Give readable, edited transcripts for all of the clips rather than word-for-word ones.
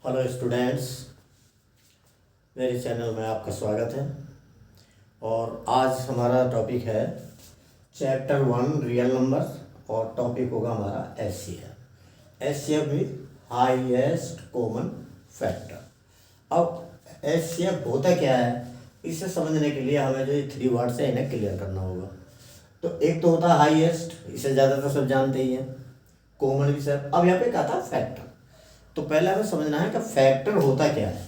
Hello students, मेरे channel में आपका स्वागत है। और आज हमारा टॉपिक है चैप्टर 1 रियल नंबर्स और टॉपिक होगा हमारा एचसीएफ। एचसीएफ भी हाईएस्ट कॉमन फैक्टर। अब एचसीएफ होता क्या है, इसे समझने के लिए हमें जो ये 3 वर्ड्स है इन्हें क्लियर करना होगा। तो एक तो होता है हाईएस्ट, इसे ज़्यादातर सब जानते ही हैं। कॉमन भी सर। अब यहाँ पे क्या था, फैक्टर। तो पहले हमें समझना है कि फैक्टर होता क्या है।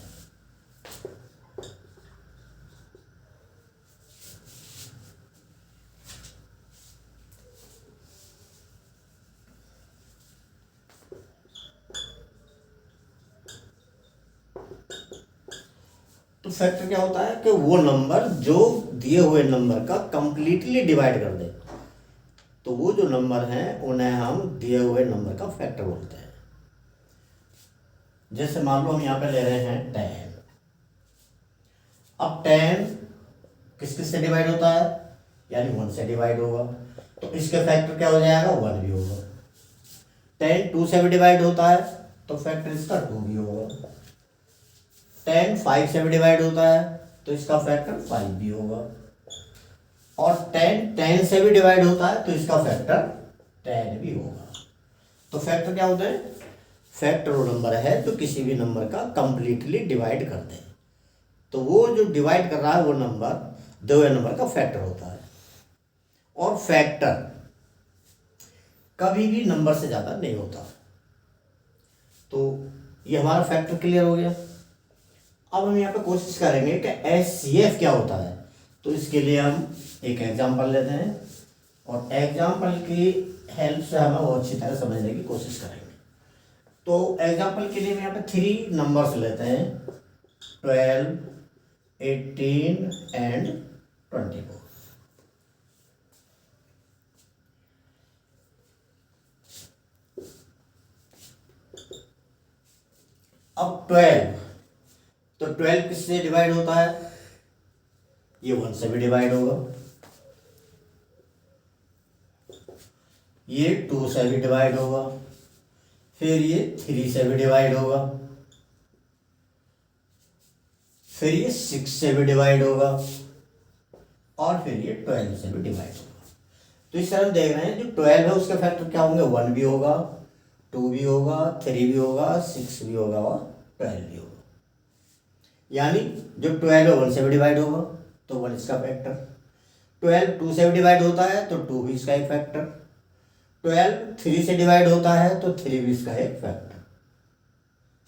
तो फैक्टर क्या होता है कि वो नंबर जो दिए हुए नंबर का कंप्लीटली डिवाइड कर दे। तो वो जो नंबर हैं उन्हें हम दिए हुए नंबर का फैक्टर बोलते हैं। जैसे मान लो हम यहाँ पे ले रहे हैं 10। अब 10 किस किस से डिवाइड होता है, यानी 1 से डिवाइड होगा, तो इसके फैक्टर क्या हो जाएगा, 1 भी होगा। 10 2 से भी डिवाइड होता है तो फैक्टर इसका 2 भी होगा। 10 5 से भी डिवाइड होता है तो इसका फैक्टर 5 भी होगा। और 10 10 से भी डिवाइड होता है तो इसका फैक्टर 10 भी होगा। तो फैक्टर क्या होते हैं, फैक्टर वो नंबर है जो किसी भी नंबर का कंप्लीटली डिवाइड कर दे। तो वो जो डिवाइड कर रहा है वो नंबर दो नंबर का फैक्टर होता है। और फैक्टर कभी भी नंबर से ज़्यादा नहीं होता। तो ये हमारा फैक्टर क्लियर हो गया। अब हम यहाँ पे कोशिश करेंगे कि एचसीएफ क्या होता है। तो इसके लिए हम एक एग्जांपल लेते हैं और एग्जांपल की हेल्प से हम वो अच्छी तरह समझने की कोशिश करेंगे। तो एग्जांपल के लिए हम यहाँ पे 3 नंबर्स लेते हैं, 12 18 एंड 24। अब 12, तो 12 किससे डिवाइड होता है, ये 1 से भी डिवाइड होगा, ये 2 से भी डिवाइड होगा, फिर ये 3 से भी डिवाइड होगा, फिर ये 6 से भी डिवाइड होगा, और फिर ये 12 से भी डिवाइड होगा। तो इस तरह हम देख रहे हैं जो 12 है उसके फैक्टर क्या होंगे, 1 भी होगा, 2 भी होगा, 3 भी होगा, 6 भी होगा और 12 भी होगा। यानी जो 12 है 1 से भी डिवाइड होगा तो 1 इसका फैक्टर। 12 2 से भी डिवाइड होता है तो 2 भी इसका एक फैक्टर। 12 3 से डिवाइड होता है तो 3 भी इसका एक फैक्टर।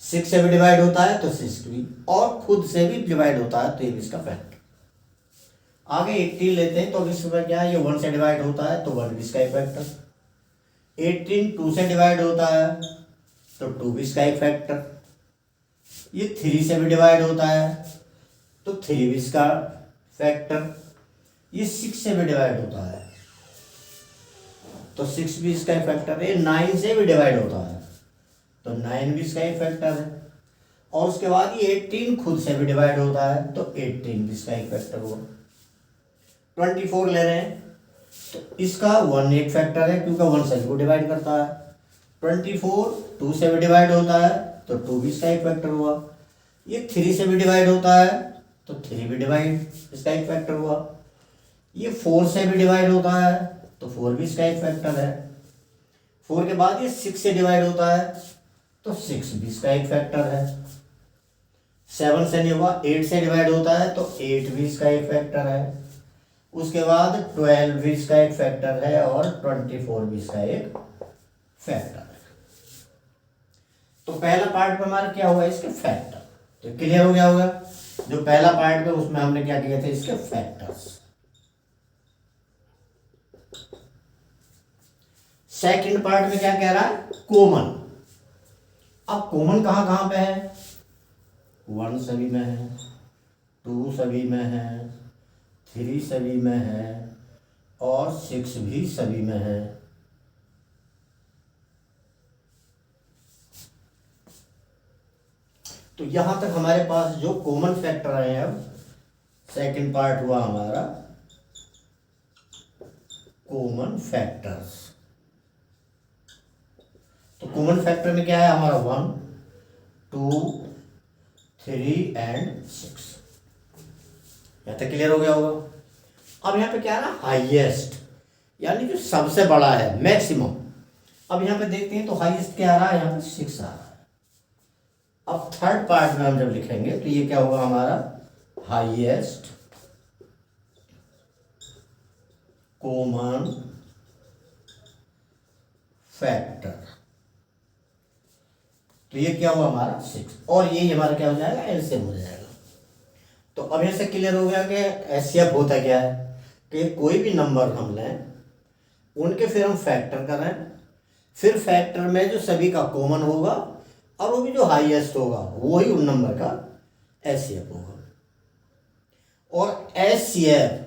6 से भी डिवाइड होता है तो 6 भी, और खुद से भी डिवाइड होता है तो ये भी इसका फैक्टर। आगे 18 लेते हैं तो अब इसमें क्या है, ये 1 से डिवाइड होता है तो 1 भी इसका एक फैक्टर। 18 2 से डिवाइड होता है तो 2 भी इसका एक फैक्टर। ये 3 से भी डिवाइड होता है तो 3 भी इसका फैक्टर। ये 6 से भी डिवाइड होता है तो 6 भी इसका एक फैक्टर है। 9 से भी डिवाइड होता है तो 9 भी इसका एक फैक्टर है। और उसके बाद ये 18 खुद से भी डिवाइड होता है तो 18 भी इसका एक फैक्टर हुआ। 24 ले रहे हैं तो इसका 1 एक फैक्टर है क्योंकि 1 सभी को डिवाइड करता है। 24 2 से भी डिवाइड होता है तो 2 भी इसका एक फैक्टर हुआ। ये 3 से भी डिवाइड होता है तो 3 भी डिवाइड इसका एक फैक्टर हुआ। ये 4 से भी डिवाइड होता है तो 4 भी इसका एक फैक्टर है। 4 के बाद ये 6 से डिवाइड होता है तो 6 भी इसका एक फैक्टर है। 7 से नहीं हुआ, 8 से डिवाइड होता है तो 8 भी इसका एक फैक्टर है। उसके बाद 12 भी इसका एक फैक्टर है और 24 भी इसका एक फैक्टर है। तो पहला पार्ट में हमारा क्या हुआ, इसके फैक्टर। तो क्लियर हो गया होगा, जो पहला पार्ट में उसमें हमने क्या किए थे, इसके फैक्टर्स। सेकंड पार्ट में क्या कह रहा है, कॉमन। अब कॉमन कहां कहां पे है, 1 सभी में है, 2 सभी में है, 3 सभी में है और 6 भी सभी में है। तो यहां तक हमारे पास जो कॉमन फैक्टर आए हैं। अब सेकंड पार्ट हुआ हमारा कॉमन फैक्टर्स। तो कॉमन फैक्टर में क्या है हमारा 1 2, 3 एंड 6। यहाँ तक क्लियर हो गया होगा। अब यहाँ पे क्या है ना, हाईएस्ट, यानी जो सबसे बड़ा है, मैक्सिमम। अब यहाँ पे देखते हैं तो हाईएस्ट क्या आ रहा है, यहाँ पे 6 आ रहा है। अब थर्ड पार्ट में हम जब लिखेंगे तो ये क्या होगा हमारा, हाईएस्ट कॉमन फैक्टर। तो ये क्या हुआ हमारा 6, और ये हमारा क्या हो जाएगा, एलसीएम हो जाएगा। तो अब यहाँ से क्लियर हो गया कि एचसीएफ होता क्या है, कि कोई भी नंबर हम लें, उनके फिर हम फैक्टर करें, फिर फैक्टर में जो सभी का कॉमन होगा और वो भी जो हाईएस्ट होगा वही उन नंबर का एचसीएफ होगा। और एचसीएफ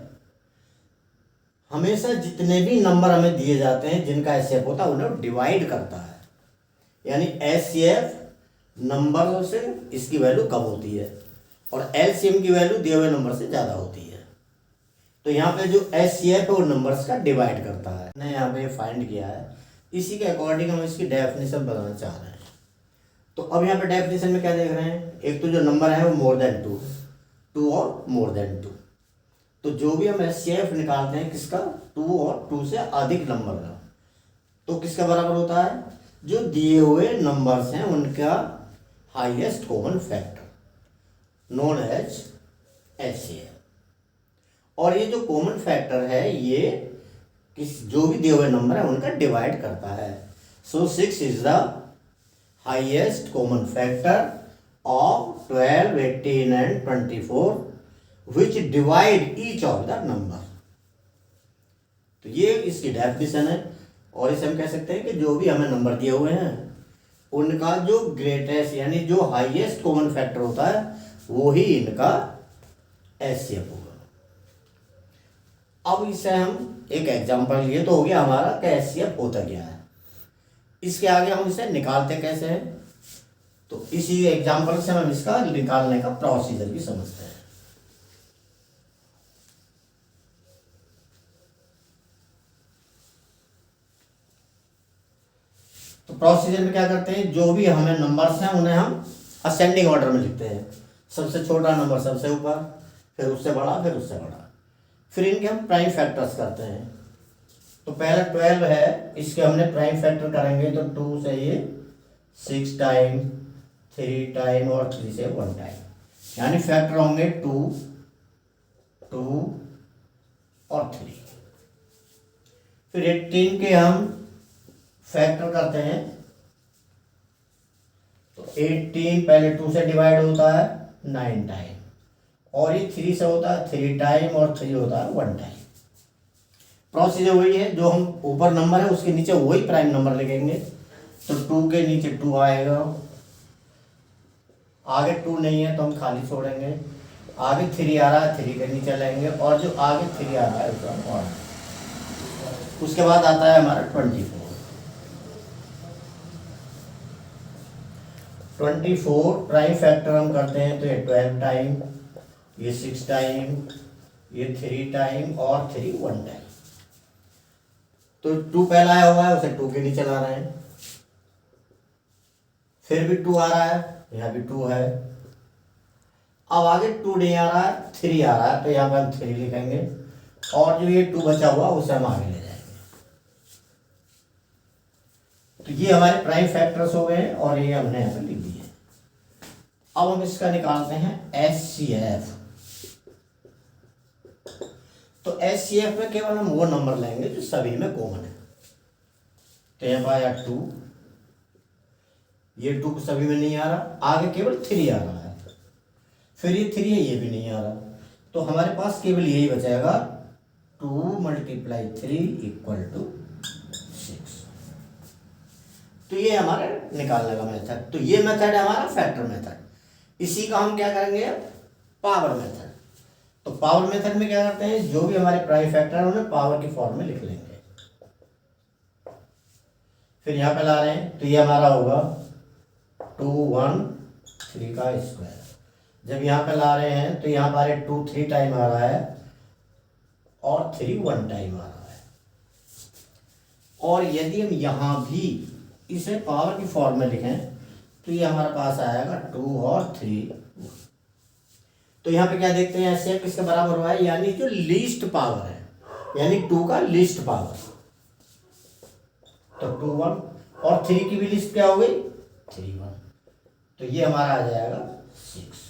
हमेशा जितने भी नंबर हमें दिए जाते हैं जिनका एचसीएफ होता है उन्हें डिवाइड करता है, यानी एचसीएफ नंबरों से इसकी वैल्यू कम होती है और एलसीएम की वैल्यू दिए हुए नंबर से ज़्यादा होती है। तो यहाँ पे जो एचसीएफ है वो नंबर्स का डिवाइड करता है। मैंने यहाँ पे फाइंड किया है, इसी के अकॉर्डिंग हम इसकी डेफिनेशन बताना चाह रहे हैं। तो अब यहाँ पे डेफिनेशन में क्या देख रहे हैं, एक तो जो नंबर है वो मोर देन 2, 2 और मोर देन 2। तो जो भी हम एचसीएफ निकालते हैं किसका, 2 और 2 से अधिक नंबर का, तो किसका बराबर होता है, जो दिए हुए नंबर्स हैं उनका highest common factor, known as HCF. और ये जो कॉमन फैक्टर है ये जो भी दिए हुए नंबर है उनका डिवाइड करता है। सो 6 is the highest common factor of 12, 18 and 24 which divide each of the number। तो ये इसकी डेफिनेशन है। और इसे हम कह सकते हैं कि जो भी हमें नंबर दिए हुए हैं उनका जो ग्रेटेस्ट यानी जो हाईएस्ट कॉमन फैक्टर होता है वो ही इनका एचसीएफ होगा। अब इसे हम एक एग्जांपल लिए तो हो गया हमारा कि एचसीएफ होता क्या है। इसके आगे हम इसे निकालते कैसे हैं, तो इसी एग्जांपल से हम इसका निकालने का प्रोसीजर भी समझते हैं। तो प्रोसीजर में क्या करते हैं, जो भी हमें नंबर्स हैं उन्हें हम असेंडिंग ऑर्डर में लिखते हैं। सबसे छोटा नंबर सबसे ऊपर, फिर उससे बड़ा, फिर उससे बड़ा, फिर इनके हम प्राइम फैक्टर्स करते हैं। तो पहला 12 है, इसके हमने प्राइम फैक्टर करेंगे तो 2 से ये 6 टाइम, 3 टाइम और 3 से 1 टाइम, यानी फैक्टर होंगे 2, 2 और 3। फिर 18 के हम फैक्टर करते हैं तो 18 पहले 2 से डिवाइड होता है 9 टाइम, और ये 3 से होता है 3 टाइम और 3 होता है 1 टाइम। प्रोसीजर वही है, जो हम ऊपर नंबर है उसके नीचे वही प्राइम नंबर लिखेंगे। तो 2 के नीचे 2 आएगा, आगे 2 नहीं है तो हम खाली छोड़ेंगे, आगे 3 आ रहा है 3 के नीचे लेंगे, और जो आगे 3 आ रहा है उसका हम और। उसके बाद आता है हमारा 24 प्राइम फैक्टर हम करते हैं तो ये 12 टाइम, ये 6 टाइम, ये 3 टाइम और 3 1 टाइम। तो 2 पहला आया हुआ है उसे 2 के नीचे ला रहे हैं, फिर भी 2 आ रहा है, यहाँ भी 2 है। अब आगे 2 नहीं आ रहा है, 3 आ रहा है तो यहाँ पे हम 3 लिखेंगे, और जो ये 2 बचा हुआ उसे हम आगे ले जाएंगे। तो ये हमारे प्राइम फैक्टर्स हो गए और ये हमने यहाँ पे लिख दिए। अब हम इसका निकालते हैं एचसीएफ। तो एचसीएफ में केवल हम वो नंबर लेंगे जो सभी में कॉमन है। तो यहाँ पर आया 2, ये 2 सभी में नहीं आ रहा, आगे केवल 3 आ रहा है, फिर ये 3 है ये भी नहीं आ रहा, तो हमारे पास केवल यही बचेगा 2 × 3 = 6। तो ये हमारा निकालने का मेथड। तो ये मेथड है हमारा फैक्टर मेथड। इसी का हम क्या करेंगे, पावर मेथड। तो पावर मेथड में क्या करते हैं, जो भी हमारे प्राइम फैक्टर है उन्हें पावर की फॉर्म में लिख लेंगे। फिर यहाँ पे ला रहे हैं तो ये हमारा होगा 2 1 3 का स्क्वायर। जब यहाँ पे ला रहे हैं तो यहाँ पर 2 3 टाइम आ रहा है और 3 1 टाइम आ रहा है। और यदि हम यहाँ भी इसे पावर की फॉर्म में लिखें तो ये हमारे पास आएगा 2 और 3। तो यहाँ पे क्या देखते हैं, एचसीएफ किसके बराबर हुआ है, यानी जो लीस्ट पावर है, यानी 2 का लीस्ट पावर। तो 2 1 और 3 की भी लिस्ट क्या हो गई, 3 1। तो ये हमारा आ जाएगा 6।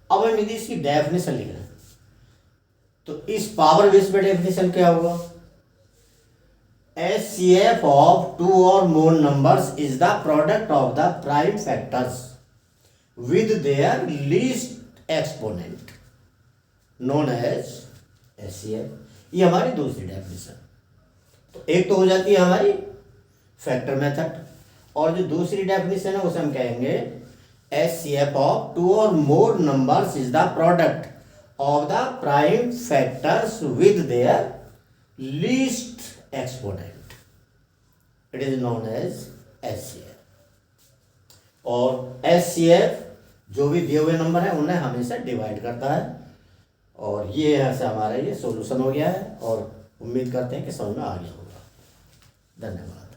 अब हम यदि इसकी डेफिनेशन लिख रहे हैं तो इस पावर बेस पे डेफिनेशन क्या होगा, HCF of 2 or more numbers is the product of the prime factors with their least exponent known as HCF। ये हमारी दूसरी डेफिनेशन। तो एक तो हो जाती है हमारी फैक्टर मेथड, और जो दूसरी डेफिनेशन है उसे हम कहेंगे HCF of 2 or more numbers is the product of the prime factors with their least exponent, it is known as HCF। और HCF जो भी दिए हुए नंबर है उन्हें हमेशा डिवाइड करता है। और ये ऐसे हमारा ये सॉल्यूशन हो गया है, और उम्मीद करते हैं कि समझ में आ गया होगा। धन्यवाद।